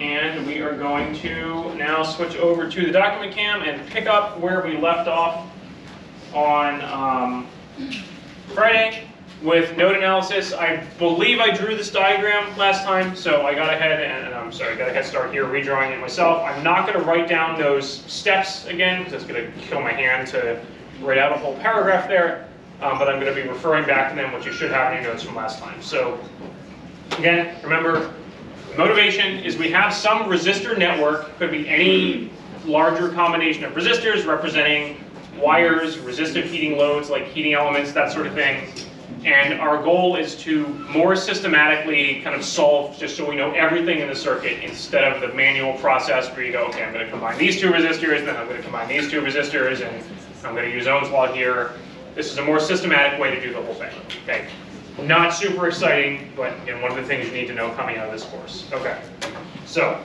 And we are going to now switch over to the document cam and pick up where we left off on Friday with node analysis. I believe I drew this diagram last time, so I got ahead and got a head start here redrawing it myself. I'm not going to write down those steps again because it's going to kill my hand to write out a whole paragraph there, but I'm going to be referring back to them, which you should have in your notes from last time. So again, remember, motivation is we have some resistor network, could be any larger combination of resistors representing wires, resistive heating loads like heating elements, that sort of thing. And our goal is to more systematically kind of solve just so we know everything in the circuit instead of the manual process where you go, okay, I'm going to combine these two resistors, then I'm going to combine these two resistors, and I'm going to use Ohm's law here. This is a more systematic way to do the whole thing. Okay. Not super exciting, but again, one of the things you need to know coming out of this course. Okay, so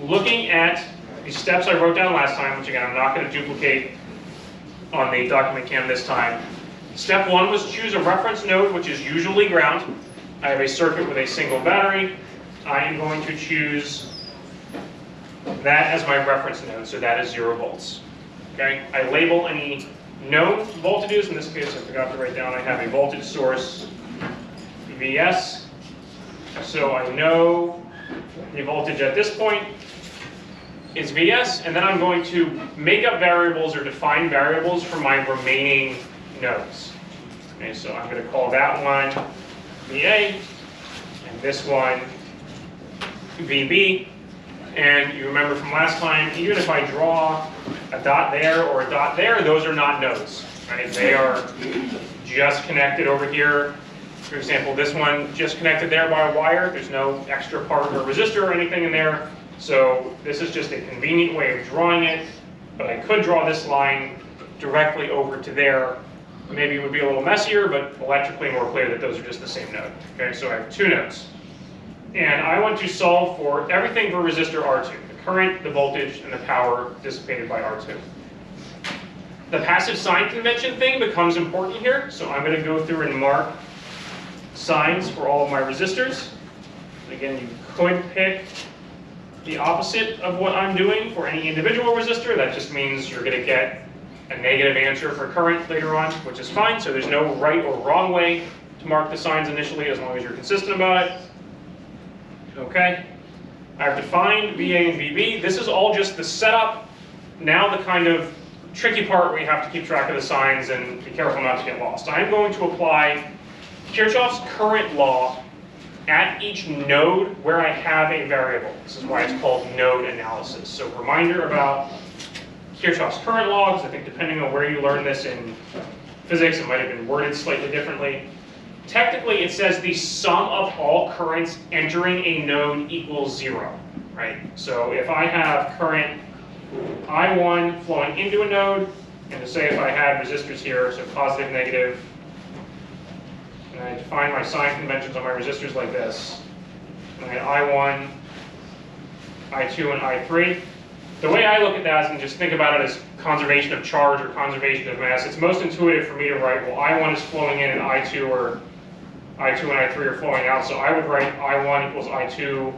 looking at the steps I wrote down last time, which again I'm not going to duplicate on the document cam this time. Step one was choose a reference node, which is usually ground. I have a circuit with a single battery. I am going to choose that as my reference node, so that is 0 volts. Okay, I label any known voltages. In this case, I forgot to write down I have a voltage source Vs, so I know the voltage at this point is Vs, and then I'm going to make up variables or define variables for my remaining nodes. Okay, so I'm going to call that one Va, and this one Vb, and you remember from last time, even if I draw a dot there or a dot there, those are not nodes, right? They are just connected over here. For example, this one just connected there by a wire. There's no extra part or resistor or anything in there. So this is just a convenient way of drawing it. But I could draw this line directly over to there. Maybe it would be a little messier, but electrically more clear that those are just the same node. Okay, so I have 2 nodes. And I want to solve for everything for resistor R2, the current, the voltage, and the power dissipated by R2. The passive sign convention thing becomes important here. So I'm going to go through and mark signs for all of my resistors. Again, you could pick the opposite of what I'm doing for any individual resistor. That just means you're going to get a negative answer for current later on, which is fine. So there's no right or wrong way to mark the signs initially as long as you're consistent about it. Okay. I've defined VA and VB. This is all just the setup. Now the kind of tricky part where you have to keep track of the signs and be careful not to get lost. I'm going to apply Kirchhoff's current law at each node where I have a variable. This is why it's called node analysis. So reminder about Kirchhoff's current law, because I think depending on where you learn this in physics, it might have been worded slightly differently. Technically, it says the sum of all currents entering a node equals 0, right? So if I have current I1 flowing into a node, and to say if I had resistors here, so positive, negative, and I define my sign conventions on my resistors like this. And I had I1, I2, and I3. The way I look at that is and just think about it as conservation of charge or conservation of mass. It's most intuitive for me to write, well, I1 is flowing in and I2 and I3 are flowing out. So I would write I1 equals I2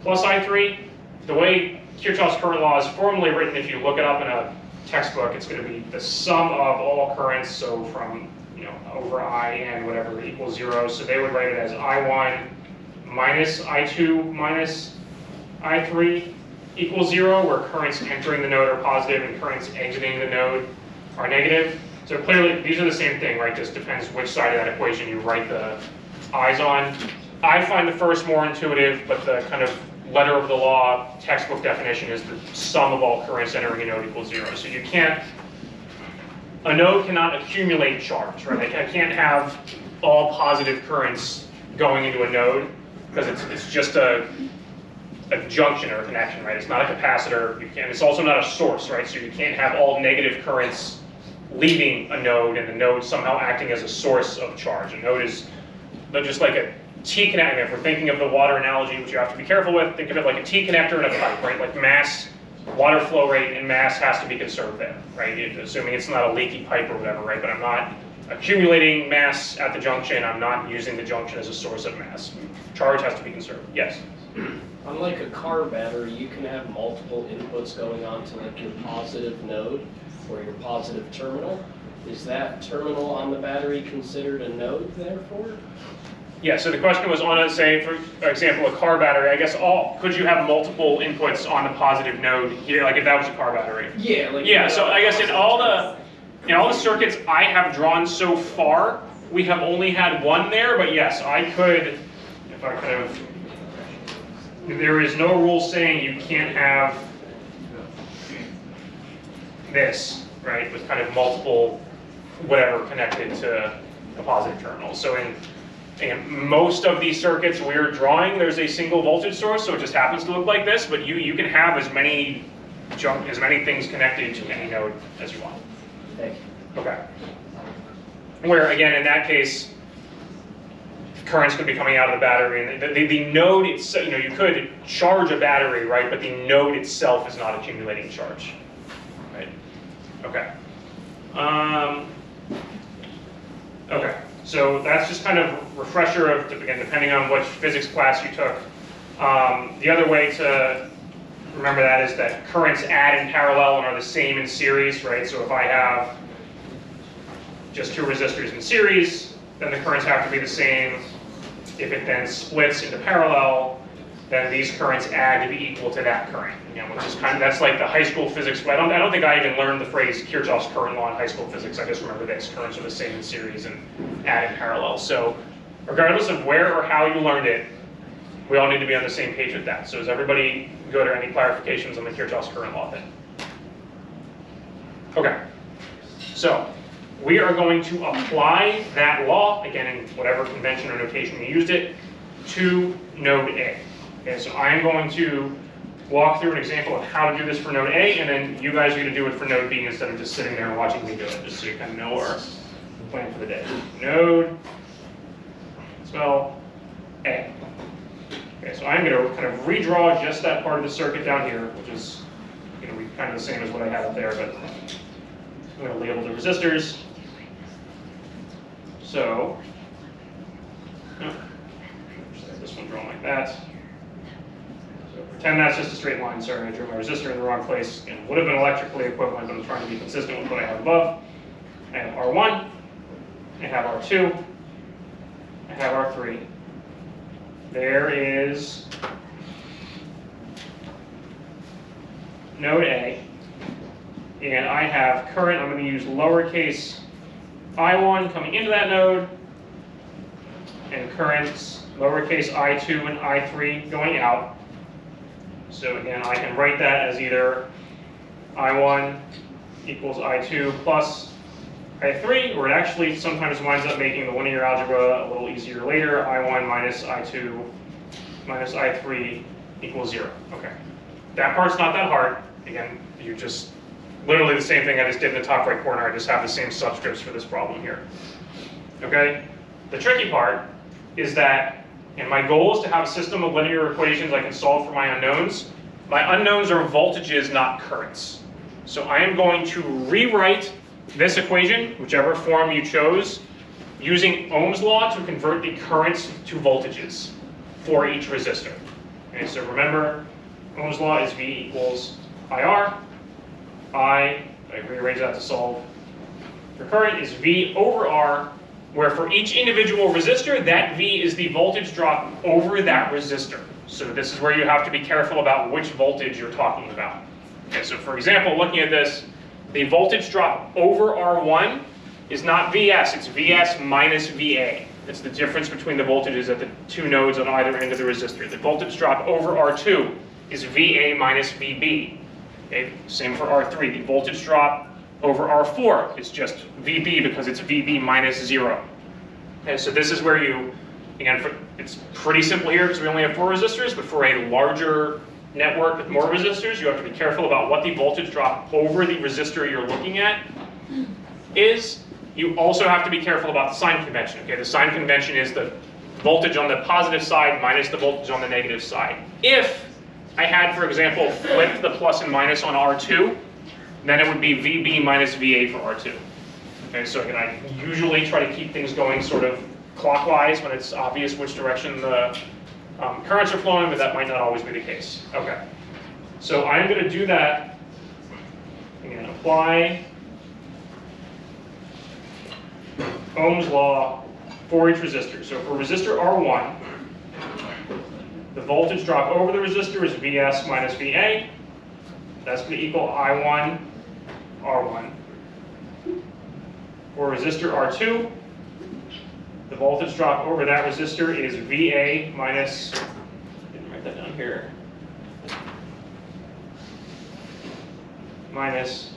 plus I3. The way Kirchhoff's current law is formally written, if you look it up in a textbook, it's going to be the sum of all currents, so from over I and whatever equals 0. So they would write it as I1 minus I2 minus I3 equals 0, where currents entering the node are positive and currents exiting the node are negative. So clearly, these are the same thing, right? Just depends which side of that equation you write the I's on. I find the first more intuitive, but the kind of letter of the law textbook definition is the sum of all currents entering a node equals 0. So you can't, a node cannot accumulate charge, right? I can't have all positive currents going into a node because it's just a junction or a connection, right? It's not a capacitor. It's also not a source, right? So you can't have all negative currents leaving a node and the node somehow acting as a source of charge. A node is just like a T connector. If we're thinking of the water analogy, which you have to be careful with, think of it like a T connector and a pipe, right? Like mass, water flow rate, and mass has to be conserved there, right? Assuming it's not a leaky pipe or whatever, right? But I'm not accumulating mass at the junction. I'm not using the junction as a source of mass. Charge has to be conserved. Yes? Unlike a car battery, you can have multiple inputs going on to like your positive node or your positive terminal. Is that terminal on the battery considered a node therefore? Yeah, so the question was on, say, for example, a car battery, I guess could you have multiple inputs on the positive node here, like if that was a car battery? Yeah, like yeah, so I guess in all the circuits I have drawn so far, we have only had one there, but yes, I could, if I could have, there is no rule saying you can't have this, right, with kind of multiple whatever connected to a positive terminal. So in most of these circuits we're drawing, there's a single voltage source, so it just happens to look like this, but you can have as many things connected to any node as you want. Thank you. Okay. Where again, in that case, currents could be coming out of the battery, and the node itself, you could charge a battery, right? But the node itself is not accumulating charge, right? Okay. Okay. So that's just kind of refresher of, again, depending on which physics class you took. The other way to remember that is that currents add in parallel and are the same in series, right? So if I have just two resistors in series, then the currents have to be the same. If it then splits into parallel, then these currents add to be equal to that current. Which is kind of, that's like the high school physics. I don't think I even learned the phrase Kirchhoff's current law in high school physics. I just remember this: currents are the same in series and add in parallel. So regardless of where or how you learned it, we all need to be on the same page with that. So does everybody go to any clarifications on the Kirchhoff's current law thing? Okay. So we are going to apply that law, again in whatever convention or notation we used it, to node A. Okay, so I'm going to walk through an example of how to do this for node A, and then you guys are going to do it for node B instead of just sitting there and watching me do it, just so you kind of know our plan for the day. Node, spell A. Okay, so I'm going to kind of redraw just that part of the circuit down here, which is going to be kind of the same as what I had up there, but I'm going to label the resistors. So, this one drawn like that. So pretend that's just a straight line. Sorry, I drew my resistor in the wrong place. It would have been electrically equivalent, but I'm trying to be consistent with what I have above. I have R1, I have R2, I have R3. There is node A, and I have current. I'm going to use lowercase I1 coming into that node, and currents lowercase I2 and I3 going out. So again, I can write that as either I1 equals I2 plus I3, or it actually sometimes winds up making the linear algebra a little easier later. I1 minus I2 minus I3 equals 0. Okay. That part's not that hard. Again, you just literally the same thing I just did in the top right corner. I just have the same subscripts for this problem here. Okay? The tricky part is that, and my goal is to have a system of linear equations I can solve for my unknowns. My unknowns are voltages, not currents. So I am going to rewrite this equation, whichever form you chose, using Ohm's law to convert the currents to voltages for each resistor. Okay, so remember, Ohm's law is V equals IR. I rearrange that to solve for current, is V over R, where for each individual resistor, that V is the voltage drop over that resistor. So this is where you have to be careful about which voltage you're talking about. Okay, so for example, looking at this, the voltage drop over R1 is not Vs, it's Vs minus Va. It's the difference between the voltages at the two nodes on either end of the resistor. The voltage drop over R2 is Va minus Vb. Okay, same for R3. The voltage drop over R4 is just Vb because it's Vb minus 0. Okay, so this is where you, again, it's pretty simple here because we only have 4 resistors, but for a larger network with more resistors, you have to be careful about what the voltage drop over the resistor you're looking at is. You also have to be careful about the sign convention. Okay, the sign convention is the voltage on the positive side minus the voltage on the negative side. If I had, for example, flipped the plus and minus on R2, then it would be VB minus VA for R2. Okay, so again, I usually try to keep things going sort of clockwise when it's obvious which direction the Currents are flowing, but that might not always be the case. Okay. So I'm going to do that. Again, apply Ohm's law for each resistor. So for resistor R1, the voltage drop over the resistor is Vs minus Va. That's going to equal I1 R1. For resistor R2, the voltage drop over that resistor is Va minus, didn't write that down here, minus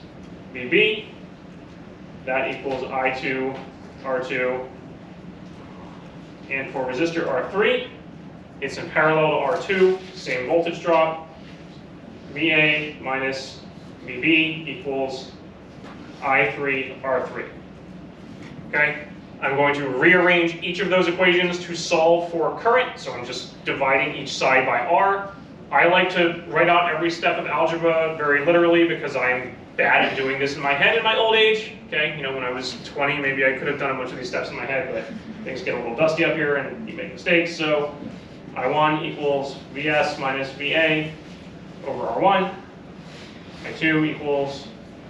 Vb. That equals I2 R2. And for resistor R3, it's in parallel to R2, same voltage drop. Va minus Vb equals I3 R3. Okay? I'm going to rearrange each of those equations to solve for current, so I'm just dividing each side by R. I like to write out every step of algebra very literally because I'm bad at doing this in my head in my old age. Okay, you know, when I was 20, maybe I could have done a bunch of these steps in my head, but things get a little dusty up here and you make mistakes. So I1 equals Vs minus Va over R1. I2 equals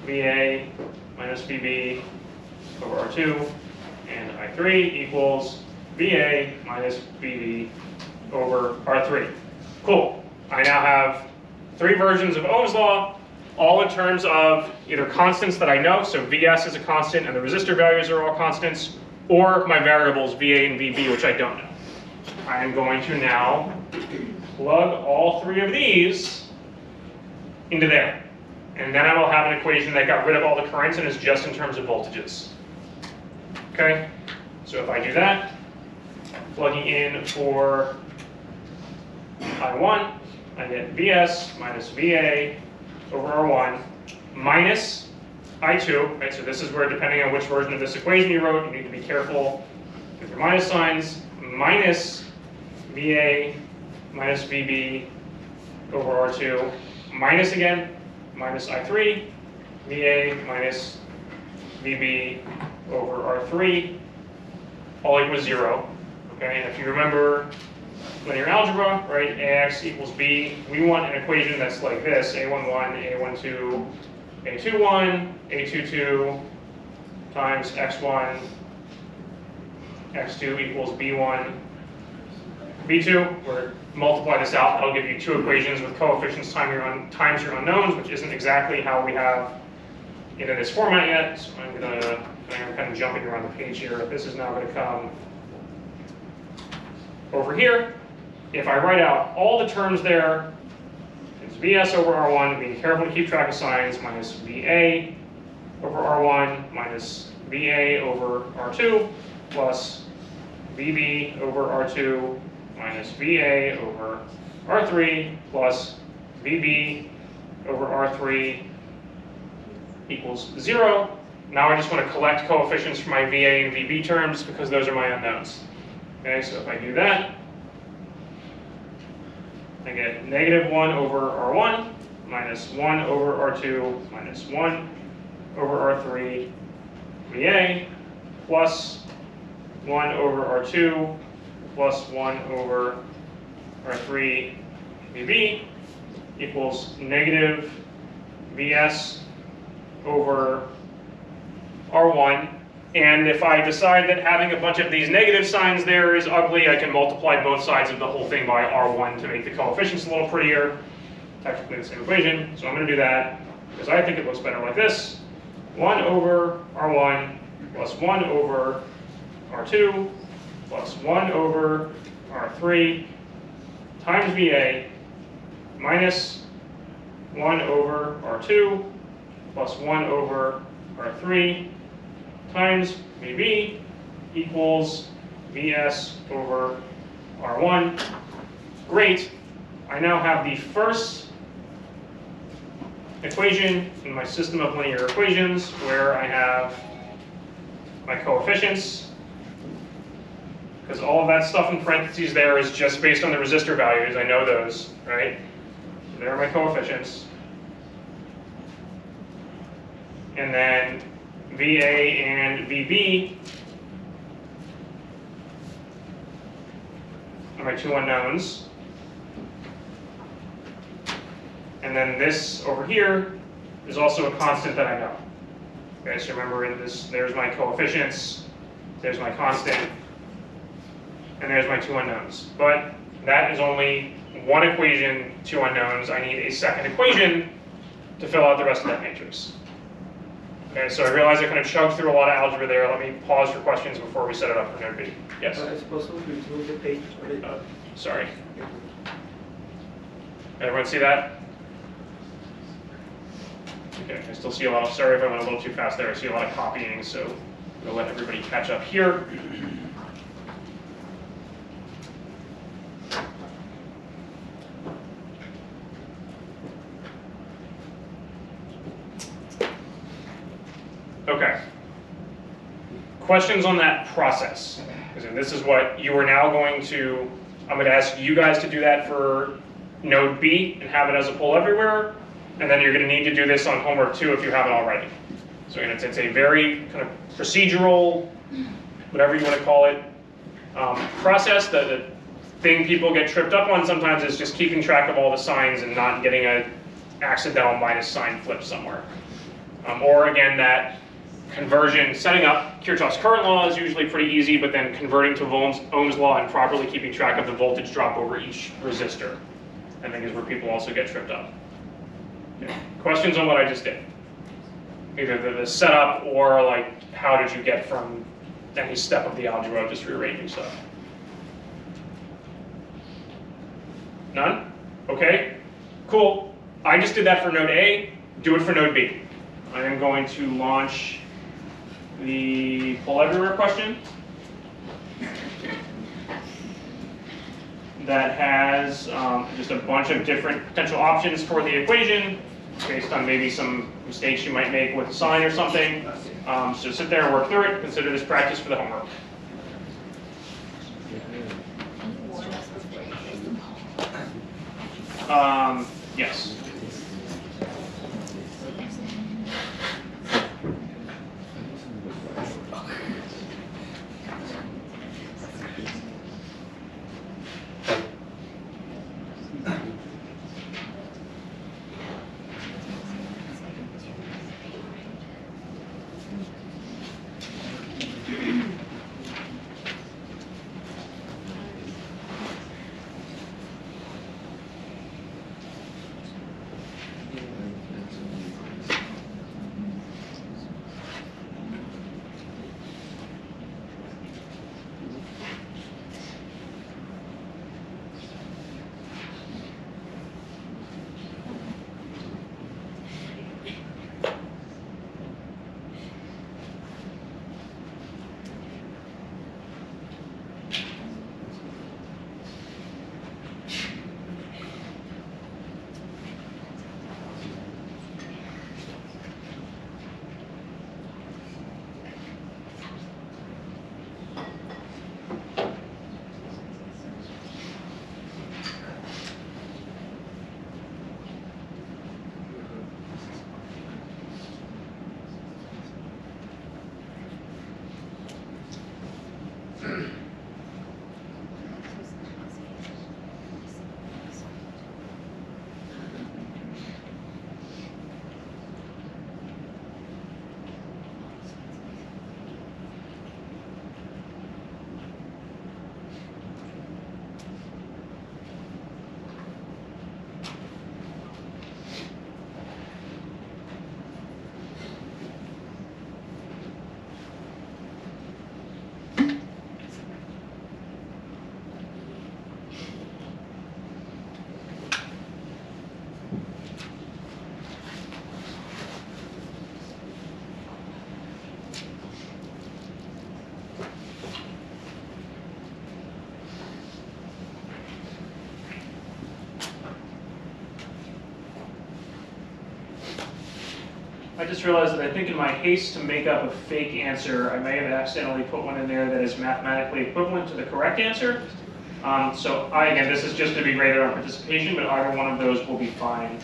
Va minus Vb over R2. And I3 equals Va minus Vb over R3. Cool. I now have three versions of Ohm's law, all in terms of either constants that I know, so Vs is a constant and the resistor values are all constants, or my variables Va and Vb, which I don't know. I am going to now plug all three of these into there. And then I will have an equation that got rid of all the currents and is just in terms of voltages. Okay? So if I do that, plugging in for I1, I get Vs minus Va over R1 minus I2, right? So this is where, depending on which version of this equation you wrote, you need to be careful with your minus signs, minus Va minus Vb over R2, minus again, minus I3, Va minus Vb over R3, all equals 0. Okay, and if you remember linear algebra, right, Ax equals B, we want an equation that's like this, A11, A12, A21, A22 times X1, X2 equals B1, B2, where multiply this out, that'll give you two equations with coefficients times your unknowns, which isn't exactly how we have it in this format yet, so I'm kind of jumping around the page here. This is now going to come over here. If I write out all the terms there, it's Vs over R1, being careful to keep track of signs, minus Va over R1, minus Va over R2, plus Vb over R2, minus Va over R3, plus Vb over R3 equals 0. Now I just want to collect coefficients for my Va and Vb terms because those are my unknowns. Okay, so if I do that, I get negative 1 over R1, minus 1 over R2, minus 1 over R3 Va, plus 1 over R2, plus 1 over R3 Vb, equals negative Vs over R1. And if I decide that having a bunch of these negative signs there is ugly, I can multiply both sides of the whole thing by R1 to make the coefficients a little prettier. Technically the same equation, so I'm going to do that because I think it looks better like this. 1 over R1 plus 1 over R2 plus 1 over R3 times Va minus 1 over R2 plus 1 over R3 times Vb equals Vs over R1. Great. I now have the first equation in my system of linear equations where I have my coefficients, because all of that stuff in parentheses there is just based on the resistor values. I know those, right? So there are my coefficients. And then Va and Vb, are my two unknowns. And then this over here is also a constant that I know. Okay, so remember in this, there's my coefficients, there's my constant, and there's my two unknowns. But that is only one equation, two unknowns. I need a second equation to fill out the rest of that matrix. Okay, so I realize I kind of chugged through a lot of algebra there. Let me pause for questions before we set it up for node B. Yes? It's possible to remove the page. Sorry. Everyone see that? Okay, I still see a lot of, sorry if I went a little too fast there. I see a lot of copying, so I'm going to let everybody catch up here. Okay. Questions on that process? Because this is what you are now going to, I'm going to ask you guys to do that for node B and have it as a poll everywhere. And then you're going to need to do this on homework too if you haven't already. So it's a very kind of procedural, whatever you want to call it, process. The thing people get tripped up on sometimes is just keeping track of all the signs and not getting an accidental minus sign flip somewhere. Or again, that conversion, setting up Kirchhoff's current law is usually pretty easy, but then converting to Ohm's law and properly keeping track of the voltage drop over each resistor, I think is where people also get tripped up. Okay. Questions on what I just did? Either the setup or like how did you get from any step of the algebra, just rearranging stuff? None? Okay, cool. I just did that for node A, do it for node B. I am going to launch the poll everywhere question that has just a bunch of different potential options for the equation based on maybe some mistakes you might make with a sign or something. So sit there and work through it. Consider this practice for the homework. Yes. I just realized that I think in my haste to make up a fake answer, I may have accidentally put one in there that is mathematically equivalent to the correct answer. Again, this is just to be graded on participation, but either one of those will be fine,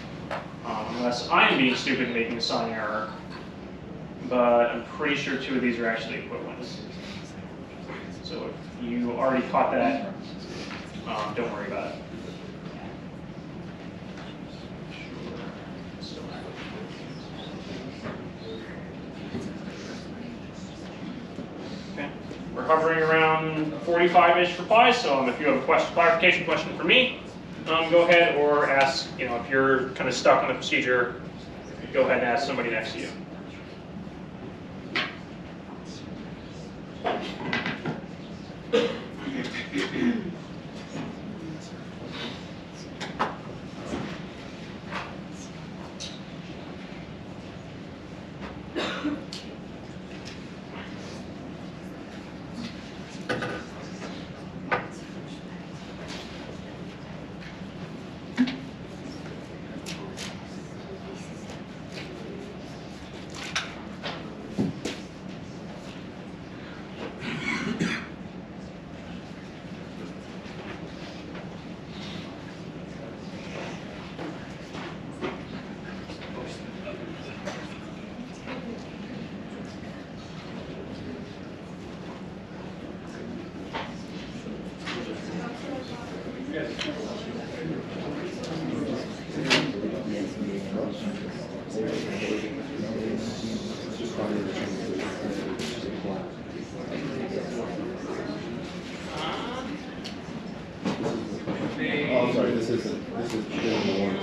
unless I am being stupid and making a sign error. But I'm pretty sure two of these are actually equivalent. So if you already caught that, Don't worry about it. Okay. We're hovering around 45-ish replies, so if you have a clarification question for me, go ahead or ask, if you're kind of stuck on the procedure, go ahead and ask somebody next to you.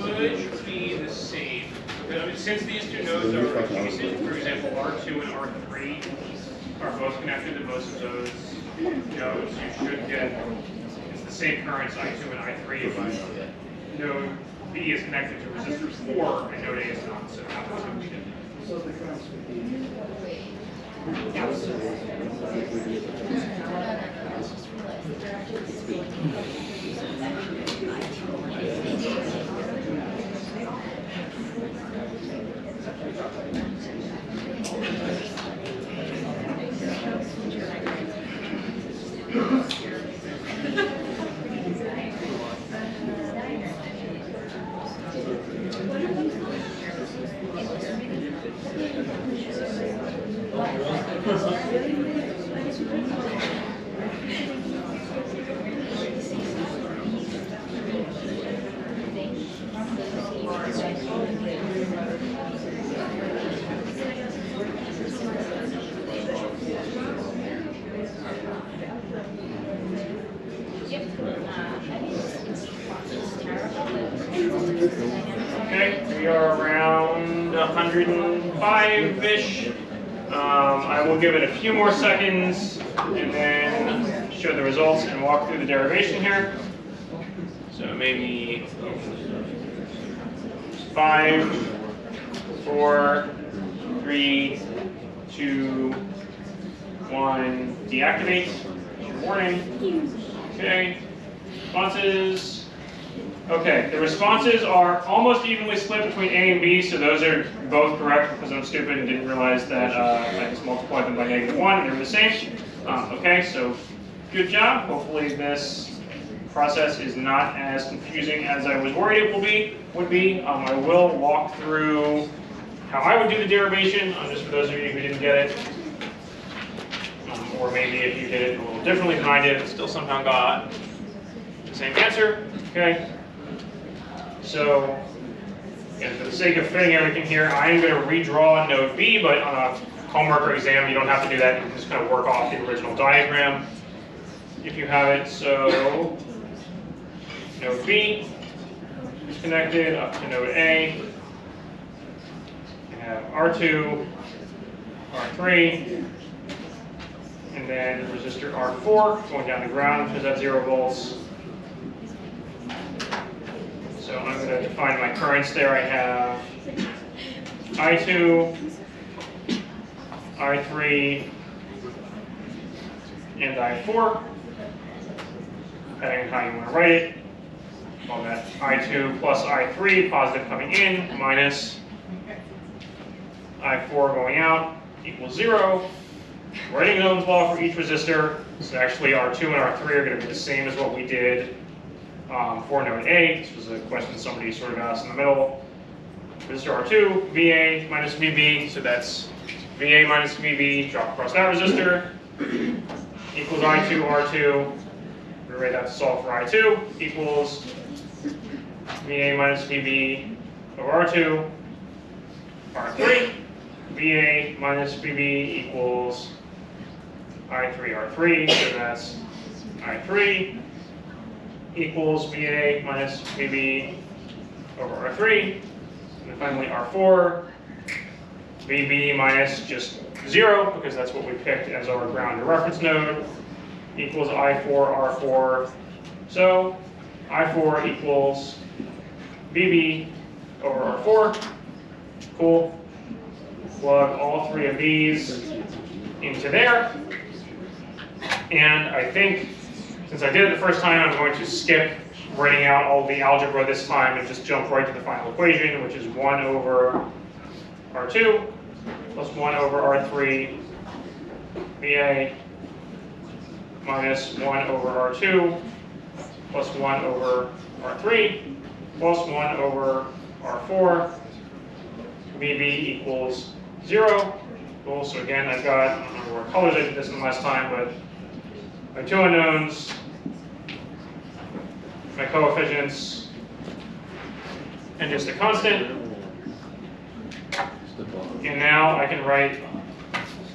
Could be the same. Since these two nodes are adjacent, for example, R2 and R3 are both connected to most of those nodes, you should get, it's the same currents, I2 and I3, but node B is connected to resistor 4 and node A is not, so that was what we did. So the currents would be. Okay, we are around 105-ish. I will give it a few more seconds and then show the results and walk through the derivation here. So maybe 5, 4, 3, 2, 1, deactivate. Good morning. Okay, responses. Okay, the responses are almost evenly split between A and B, so those are both correct because I'm stupid and didn't realize that I just multiplied them by -1 and they're the same. Okay, so good job. Hopefully this process is not as confusing as I was worried it would be. I will walk through how I would do the derivation, just for those of you who didn't get it. Or maybe if you did it a little differently than I did, it still somehow got the same answer. Okay. So, again, for the sake of fitting everything here, I am going to redraw node B, but on a homework or exam, you don't have to do that. You can just kind of work off the original diagram if you have it. So, node B is connected up to node A. You have R2, R3, and then resistor R4 going down to ground because that's 0 volts. So I'm going to define my currents there. I have I2, I3, and I4, depending on how you want to write it. Call that I2 plus I3, positive coming in, minus I4 going out, equals 0. Writing Ohm's law for each resistor. So actually R2 and R3 are going to be the same as what we did for node A. This was a question somebody sort of asked in the middle. Resistor R2, VA minus VB, so that's VA minus VB, drop across that resistor, equals I2, R2, rewrite that to solve for I2 equals VA minus VB over R2, R3. VA minus VB equals I3 R3, so that's I3 equals VA minus VB over R3. And then finally R4, VB minus just 0, because that's what we picked as our ground to reference node, equals I4 R4. So I4 equals VB over R4. Cool. Plug all three of these into there. And I think, since I did it the first time, I'm going to skip writing out all the algebra this time and just jump right to the final equation, which is 1 over R2 plus 1 over R3 VA minus 1 over R2 plus 1 over R3 plus 1 over R4 VB equals 0. Cool. So again, I've got, I don't remember what colors I did this in last time, but my two unknowns, my coefficients, and just a constant. And now I can write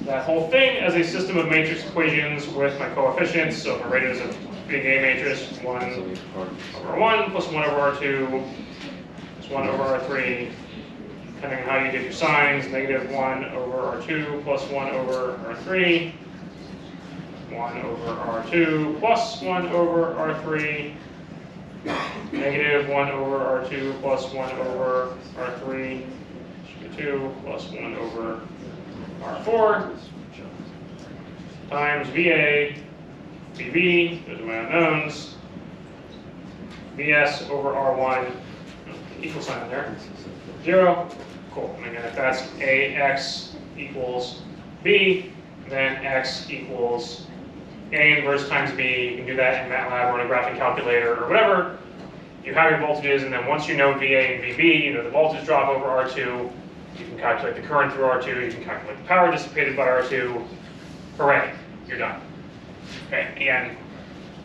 that whole thing as a system of matrix equations with my coefficients. So if I write it as a big A matrix, 1 over 1 plus 1 over R2 plus 1 over R3, depending on how you did your signs, negative 1 over R2 plus 1 over R3, 1 over R2 plus 1 over R3, negative 1 over R2 plus 1 over R3, 2 plus 1 over R4, times VA, VB, those are my unknowns, VS over R1, equal sign in there, 0. Cool. And again, if that's AX equals B, then X equals A inverse times B. You can do that in MATLAB or in a graphing calculator or whatever. You have your voltages, and then once you know VA and VB, you know the voltage drop over R2, you can calculate the current through R2, you can calculate the power dissipated by R2. Hooray, you're done. Okay, again,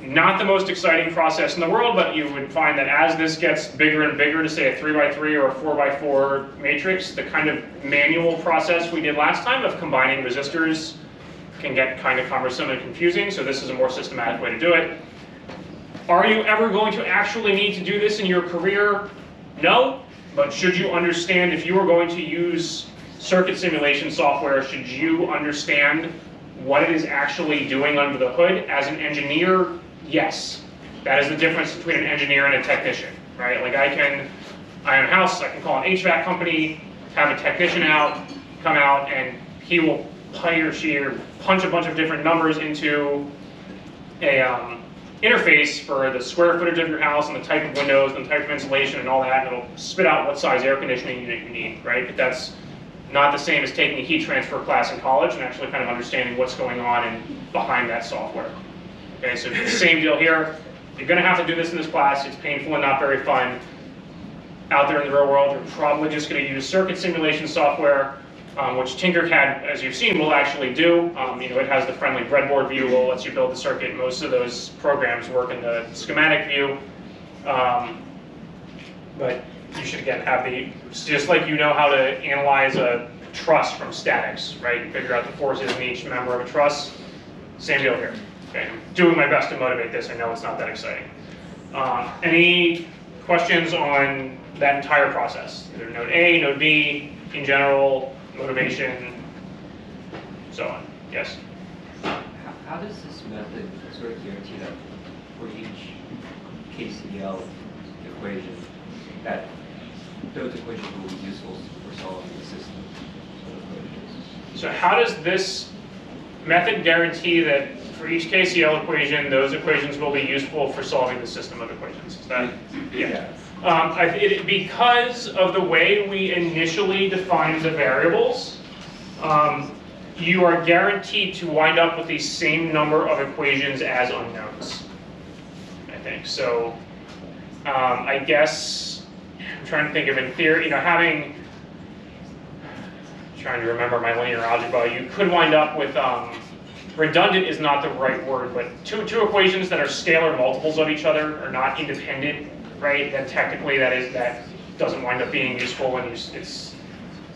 not the most exciting process in the world, but you would find that as this gets bigger and bigger to say a 3x3 or a 4x4 matrix, the kind of manual process we did last time of combining resistors can get kind of cumbersome and confusing, so this is a more systematic way to do it. Are you ever going to actually need to do this in your career? No, but should you understand, if you are going to use circuit simulation software, should you understand what it is actually doing under the hood? As an engineer, yes. That is the difference between an engineer and a technician, right? Like I own a house, I can call an HVAC company, have a technician come out, and he will punch a bunch of different numbers into a interface for the square footage of your house and the type of windows and the type of insulation and all that, and it'll spit out what size air conditioning unit you need, right? But that's not the same as taking a heat transfer class in college and actually kind of understanding what's going on behind that software. Okay, so the same deal here. You're going to have to do this in this class. It's painful and not very fun. Out there in the real world, you're probably just going to use circuit simulation software, which Tinkercad, as you've seen, will actually do. It has the friendly breadboard view, will lets you build the circuit. Most of those programs work in the schematic view. But you should, again, have just like you know how to analyze a truss from statics, right? You figure out the forces in each member of a truss. Same deal here. Okay, I'm doing my best to motivate this. I know it's not that exciting. Any questions on that entire process? Either node A, node B, in general, motivation, so on. Yes? How does this method sort of guarantee that for each KCL equation, that those equations will be useful for solving the system of equations? So how does this method guarantee that for each KCL equation, those equations will be useful for solving the system of equations? Is that? Yeah. Because of the way we initially defined the variables, you are guaranteed to wind up with the same number of equations as unknowns, I think. So I guess, I'm trying to think of in theory, trying to remember my linear algebra, you could wind up with redundant is not the right word, but two equations that are scalar multiples of each other are not independent, right? Then technically that doesn't wind up being useful when it's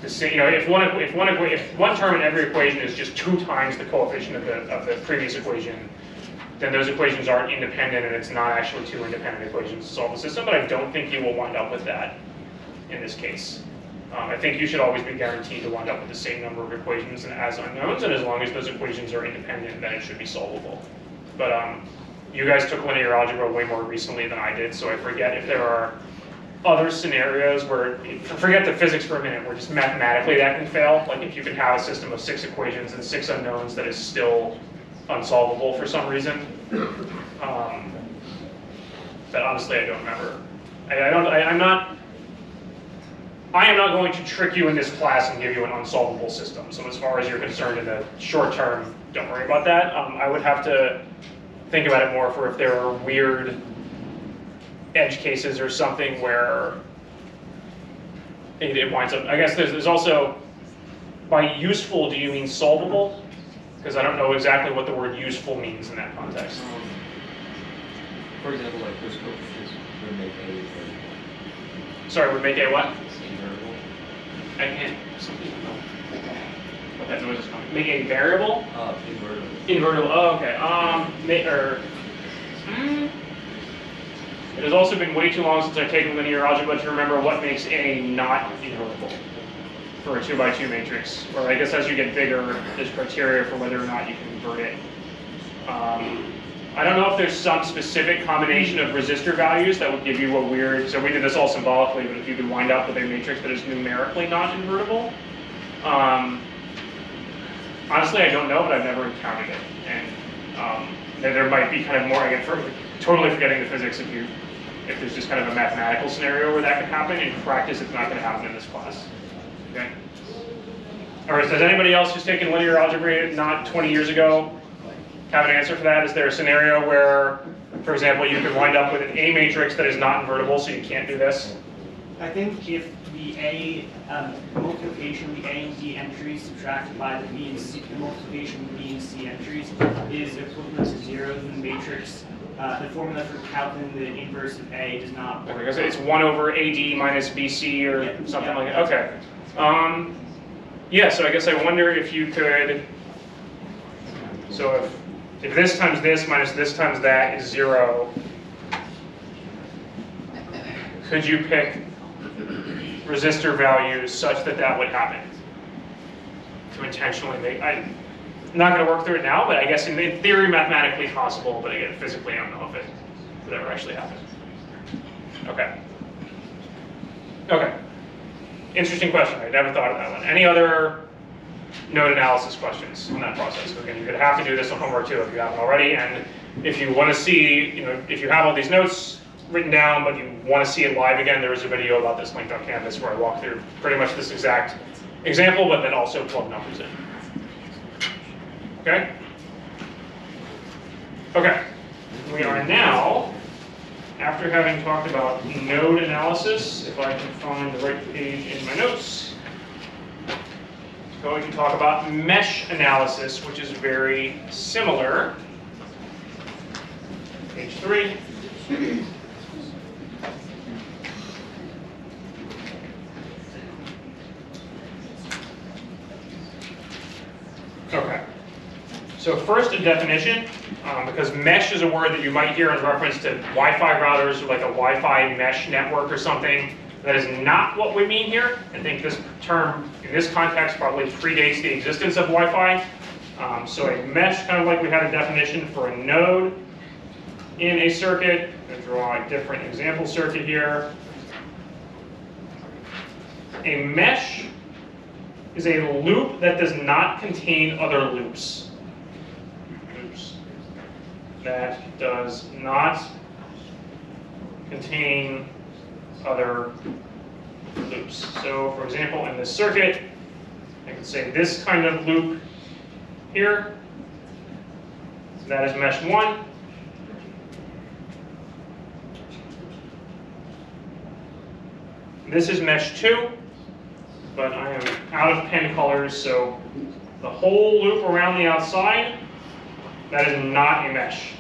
the same. You know, if one term in every equation is just 2 times the coefficient of the previous equation, then those equations aren't independent, and it's not actually 2 independent equations to solve the system. But I don't think you will wind up with that in this case. I think you should always be guaranteed to wind up with the same number of equations and as unknowns, and as long as those equations are independent, then it should be solvable. But you guys took linear algebra way more recently than I did, so I forget if there are other scenarios where, forget the physics for a minute, where just mathematically that can fail. Like if you can have a system of 6 equations and 6 unknowns that is still unsolvable for some reason. But honestly, I don't remember. I am not going to trick you in this class and give you an unsolvable system. So as far as you're concerned in the short term, don't worry about that. I would have to think about it more for if there are weird edge cases or something where it winds up. I guess there's also, by useful, do you mean solvable? Because I don't know exactly what the word useful means in that context. For example, like those coefficients would make A invertible. Sorry, would make a what? Invertible. I can't. What that noise is coming. Make a variable? Invertible. Invertible. Oh, okay. It has also been way too long since I've taken linear algebra to remember what makes A not invertible for a 2x2 matrix. Or I guess as you get bigger, there's criteria for whether or not you can invert it. I don't know if there's some specific combination of resistor values that would give you a weird, so we did this all symbolically, but if you could wind up with a matrix that is numerically not invertible. Honestly, I don't know, but I've never encountered it. And there might be kind of more, again, totally forgetting the physics if there's just kind of a mathematical scenario where that could happen. In practice, it's not going to happen in this class. Okay? All right, so does anybody else who's taken linear algebra not 20 years ago have an answer for that? Is there a scenario where, for example, you could wind up with an A matrix that is not invertible, so you can't do this? I think if the A multiplication, the A and D entries subtracted by the B and C, the multiplication of the B and C entries is equivalent to 0, then the matrix, the formula for calculating the inverse of A does not work. Because it's 1 over AD minus BC or something like that. Okay. Yeah, so I guess I wonder if you could, so if this times this minus this times that is 0, could you pick resistor values such that that would happen? To intentionally make, I'm not going to work through it now, but I guess in theory mathematically possible, but again, physically I don't know if it would ever actually happen. Okay. Okay. Interesting question. I never thought of that one. Any other node analysis questions on that process? Again, you're going to have to do this on homework too if you haven't already. And if you want to see, if you have all these notes written down, but you want to see it live again, there is a video about this linked on Canvas where I walk through pretty much this exact example, but then also plug numbers in. Okay? Okay. We are now, after having talked about node analysis, if I can find the right page in my notes, going to talk about mesh analysis, which is very similar. Page 3. Okay. So first, a definition, because mesh is a word that you might hear in reference to Wi-Fi routers or like a Wi-Fi mesh network or something. That is not what we mean here. I think this term, in this context, probably predates the existence of Wi-Fi. So a mesh, kind of like we had a definition for a node in a circuit. I'm going to draw a different example circuit here. A mesh is a loop that does not contain other loops. That does not contain other loops. So for example, in this circuit, I could say this kind of loop here. So that is mesh 1. This is mesh 2, but I am out of pen colors, so the whole loop around the outside That is not a mesh.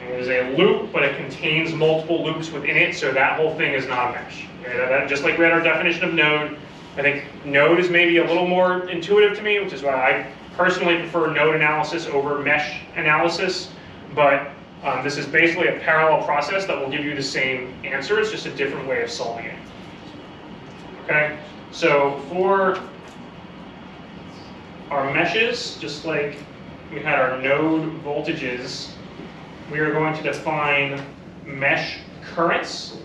It is a loop, but it contains multiple loops within it, so that whole thing is not a mesh. Okay, just like we had our definition of node, I think node is maybe a little more intuitive to me, which is why I personally prefer node analysis over mesh analysis, but this is basically a parallel process that will give you the same answer, it's just a different way of solving it. Okay, so for our meshes, just like we had our node voltages, we are going to define mesh currents.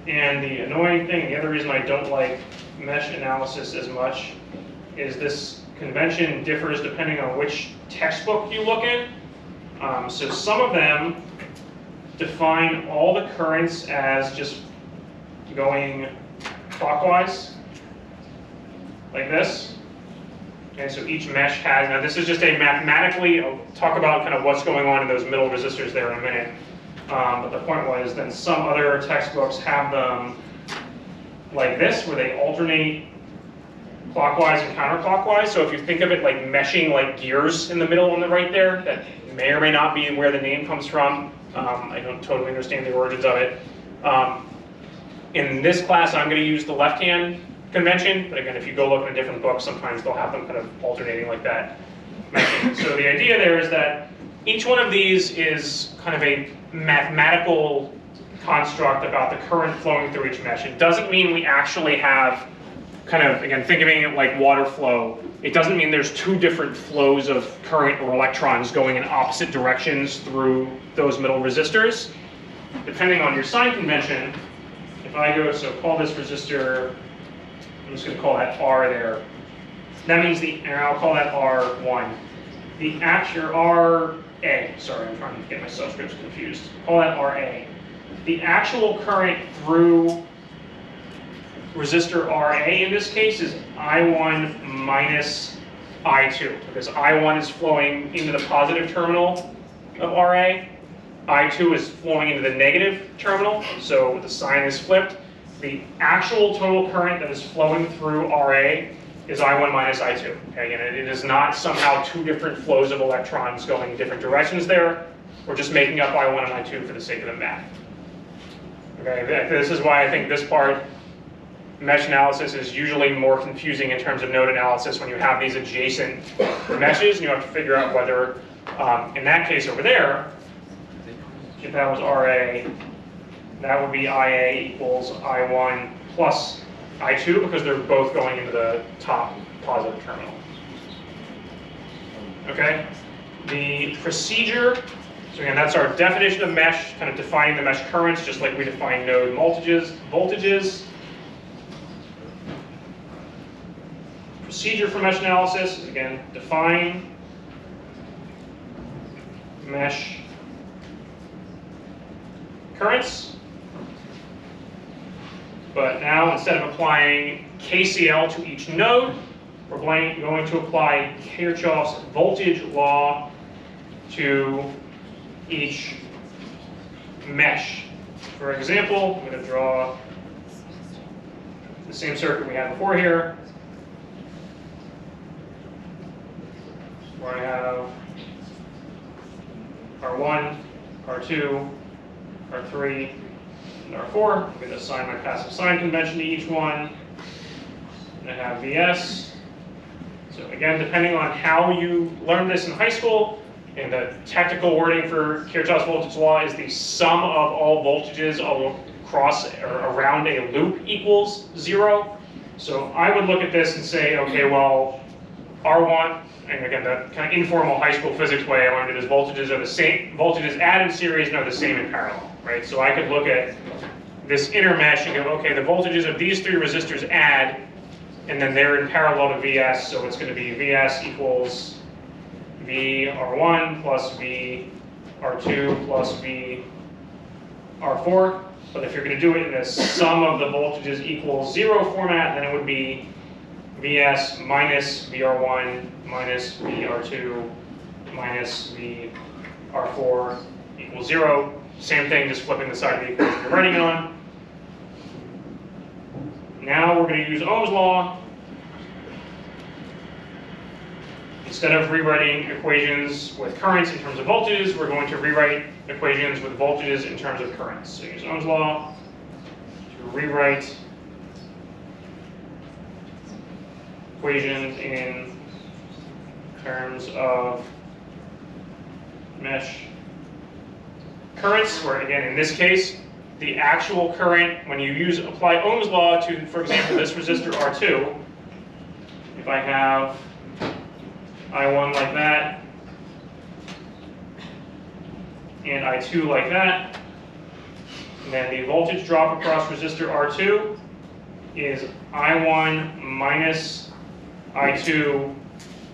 And the annoying thing, the other reason I don't like mesh analysis as much, is this convention differs depending on which textbook you look in. So some of them define all the currents as just going clockwise, like this. Okay, so each mesh has, now this is just a mathematically, I'll talk about kind of what's going on in those middle resistors there in a minute. But the point was, then some other textbooks have them like this, where they alternate clockwise and counterclockwise. So if you think of it like meshing like gears in the middle on the right there, that may or may not be where the name comes from. I don't totally understand the origins of it. In this class, I'm going to use the left-hand convention, but again, if you go look in a different book, sometimes they'll have them kind of alternating like that. So the idea there is that each one of these is kind of a mathematical construct about the current flowing through each mesh. It doesn't mean we actually have kind of, again, thinking of it like water flow, it doesn't mean there's two different flows of current or electrons going in opposite directions through those middle resistors. Depending on your sign convention, if I go, so call this resistor, I'm just going to call that R there. That means and I'll call that R1. The actual RA, sorry, I'm trying to get my subscripts confused. Call that RA. The actual current through resistor RA in this case is I1 minus I2, because I1 is flowing into the positive terminal of RA, I2 is flowing into the negative terminal, so the sign is flipped. The actual total current that is flowing through RA is I1 minus I2. Okay, and it is not somehow two different flows of electrons going in different directions there. We're just making up I1 and I2 for the sake of the math. Okay, this is why I think this part, mesh analysis, is usually more confusing in terms of node analysis when you have these adjacent meshes and you have to figure out whether, in that case over there, if that was RA, that would be IA equals I1 plus I2, because they're both going into the top positive terminal. Okay? The procedure, so again, that's our definition of mesh, kind of defining the mesh currents, just like we define node voltages. Procedure for mesh analysis is, again, define mesh currents. But now, instead of applying KCL to each node, we're going to apply Kirchhoff's voltage law to each mesh. For example, I'm going to draw the same circuit we had before here, where I have R1, R2, R3, and R4. I'm going to assign my passive sign convention to each one. And I have VS. So again, depending on how you learned this in high school, and the technical wording for Kirchhoff's voltage law is the sum of all voltages across or around a loop equals 0. So I would look at this and say, okay, well, R1, and again, the kind of informal high school physics way I learned it is voltages are the same, voltages add in series and are the same in parallel, right? So I could look at this inner mesh and go, okay, the voltages of these three resistors add, and then they're in parallel to VS, so it's going to be VS equals VR1 plus VR2 plus VR4. But if you're going to do it in a sum of the voltages equals 0 format, then it would be VS minus VR1 minus VR2 minus VR4 equals 0. Same thing, just flipping the side of the equation you're writing it on. Now we're going to use Ohm's law. instead of rewriting equations with currents in terms of voltages, we're going to rewrite equations with voltages in terms of currents. So use Ohm's law to rewrite equations in terms of mesh currents, where again, in this case, the actual current, when you apply Ohm's law to, for example, this resistor R2, if I have I1 like that, and I2 like that, and then the voltage drop across resistor R2 is I1 minus I2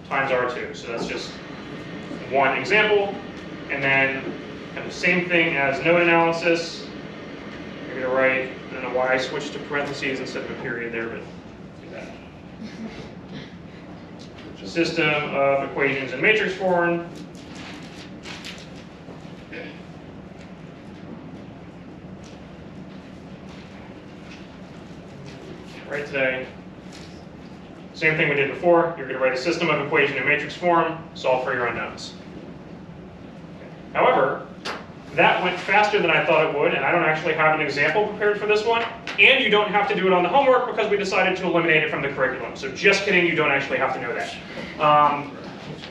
times R2. So that's just one example. And then kind of the same thing as node analysis. You're going to write, I don't know why I switched to parentheses instead of a period there, but do that. System of equations in matrix form. Right today. Same thing we did before. You're going to write a system of equation in matrix form, solve for your unknowns. However, that went faster than I thought it would, and I don't actually have an example prepared for this one. And you don't have to do it on the homework because we decided to eliminate it from the curriculum. So just kidding, you don't actually have to know that.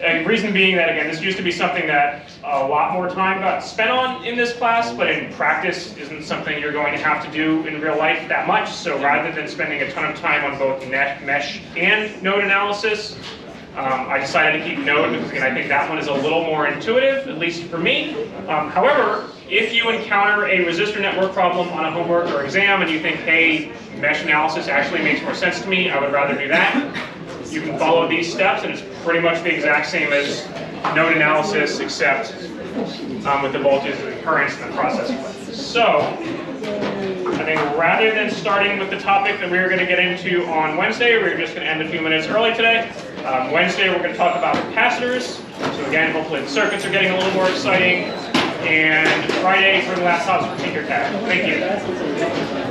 And reason being that, again, this used to be something that a lot more time got spent on in this class, but in practice isn't something you're going to have to do in real life that much. So rather than spending a ton of time on both mesh and node analysis, I decided to keep node because, again, I think that one is a little more intuitive, at least for me. However, if you encounter a resistor network problem on a homework or exam and you think, hey, mesh analysis actually makes more sense to me, I would rather do that, you can follow these steps, and it's pretty much the exact same as node analysis, except with the voltages and currents and the processing. So, I think rather than starting with the topic that we were going to get into on Wednesday, we're just going to end a few minutes early today. Wednesday, we're going to talk about capacitors. So again, hopefully the circuits are getting a little more exciting. And Friday, bring laptops for tinker tag. Thank you.